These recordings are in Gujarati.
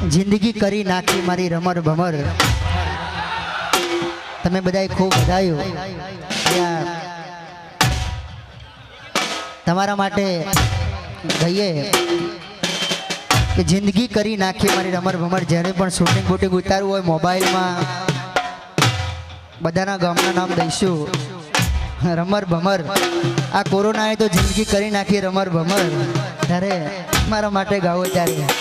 जिंदगी करी नाखी मारी रमर भमर। तमे बधाई खूब बधायो। तमारा माटे गईए कि जिंदगी करी नाखी मारी रमर भमर। जेने पण शूटिंग बूटिंग उतारવું હોય મોબાઈલમાં બધાના ગામના નામ દઈશું રમર ભમર। આ કોરોનાએ તો જિંદગી કરી નાખી રમર ભમર। ત્યારે મારા માટે ગાવો ત્યારે મારી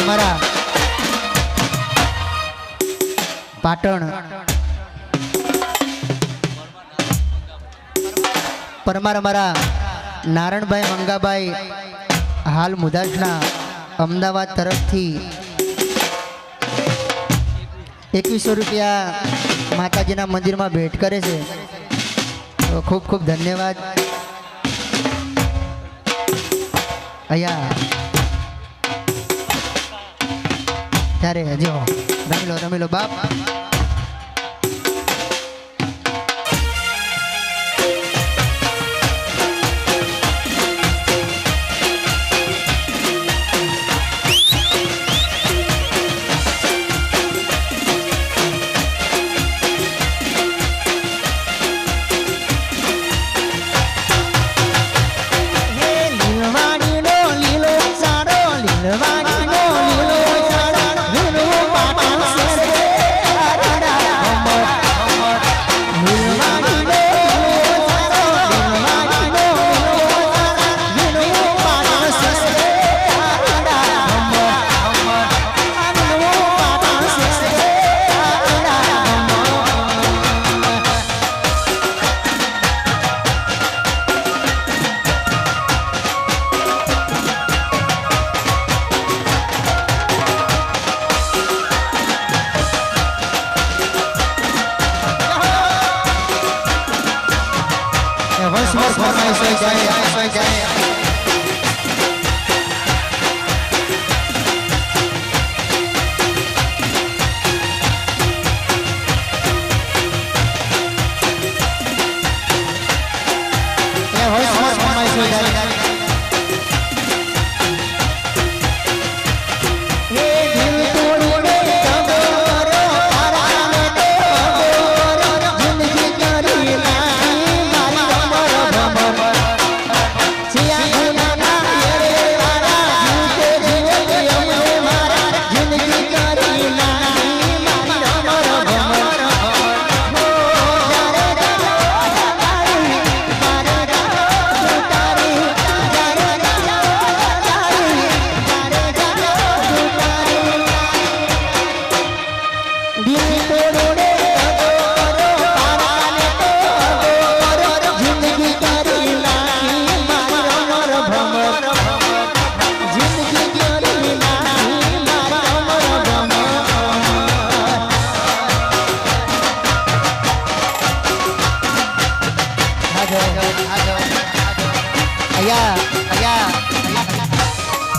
અમારા પાટણ પરમાર અમારા નારણભાઈ મંગાભાઈ હાલ મુદાસના અમદાવાદ તરફથી 2100 રૂપિયા માતાજીના મંદિરમાં ભેટ કરે છે. તો ખૂબ ખૂબ ધન્યવાદ. અહીંયા ત્યારે જો રમી લો બાપ.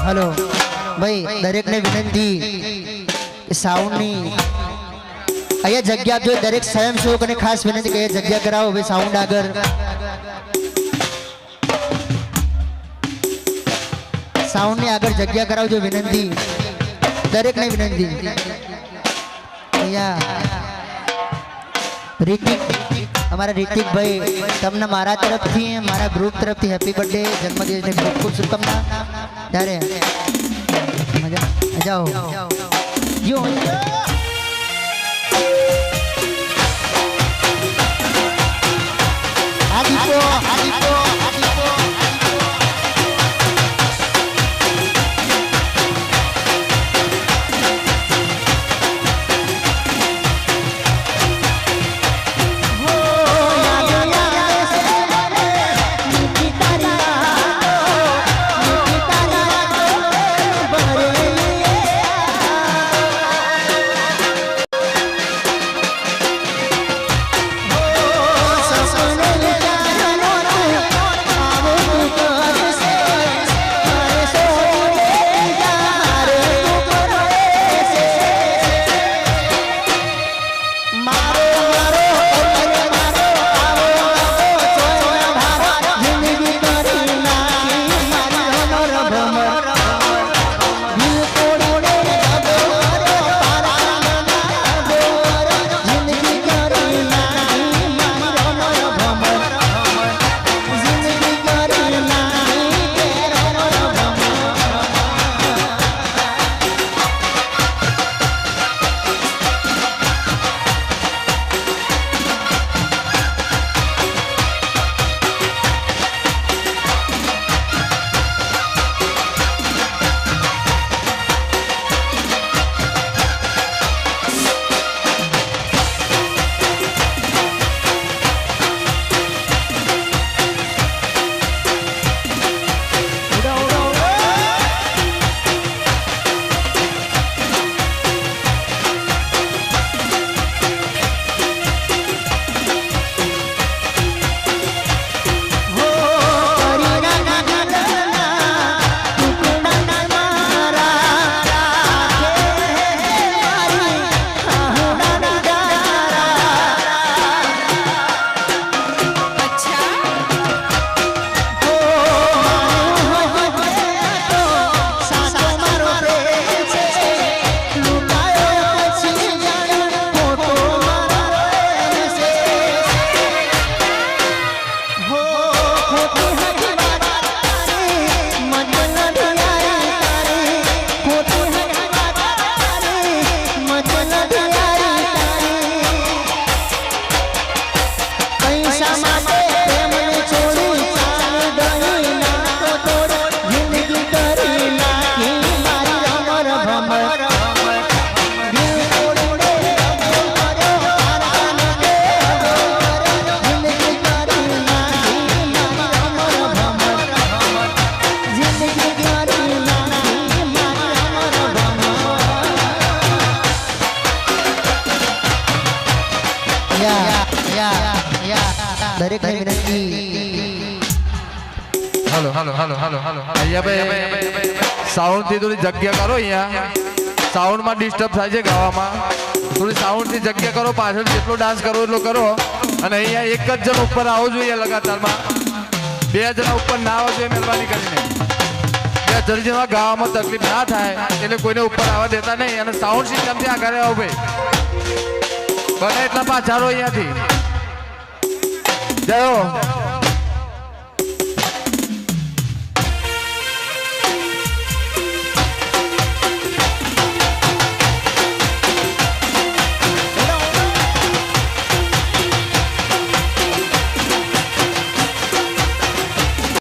हेलो भाई दरेक ने विनंती साउंड ની અહીંયા જગ્યા આપજો. દરેક સ્વયંસેવકોને ખાસ વિનંતી કે જગ્યા કરાવો ભાઈ. સાઉન્ડ આગળ સાઉન્ડ ની આગળ જગ્યા કરાવજો વિનંતી. દરેક ને વિનંતી. અહીંયા રિતિક અમારા રિતિક ભાઈ તમને મારા તરફથી મારા ગ્રુપ તરફથી હેપી બર્થડે જન્મદિવસની ખૂબ ખૂબ શુભકામના. ત્યારે મજા જાઓ યો આદિપો દરેકને વિનંતી હાલો હાલો હાલો હાલો હાલો અહીંયા ભાઈ સાઉન્ડ થી થોડી જગ્યા કરો અહીંયા સાઉન્ડ માં ડિસ્ટર્બ થાય છે ગાવામાં થોડી સાઉન્ડ થી જગ્યા કરો પાછળ જેટલો ડાન્સ કરો એટલો કરો અને અહીંયા એક જ જણ ઉપર આવો જોઈએ લગાતારમાં 2 જણા ઉપર ના આવો જોઈએ મહેરબાની કરીને જલ્દીમાં ગાવામાં તકલીફ ના થાય એટલે કોઈને ઉપર આવવા દેતા નહીં અને સાઉન્ડ સિસ્ટમ થી આગળ આવો ભાઈ બને એટલા પાછળ અહીંયાથી જયો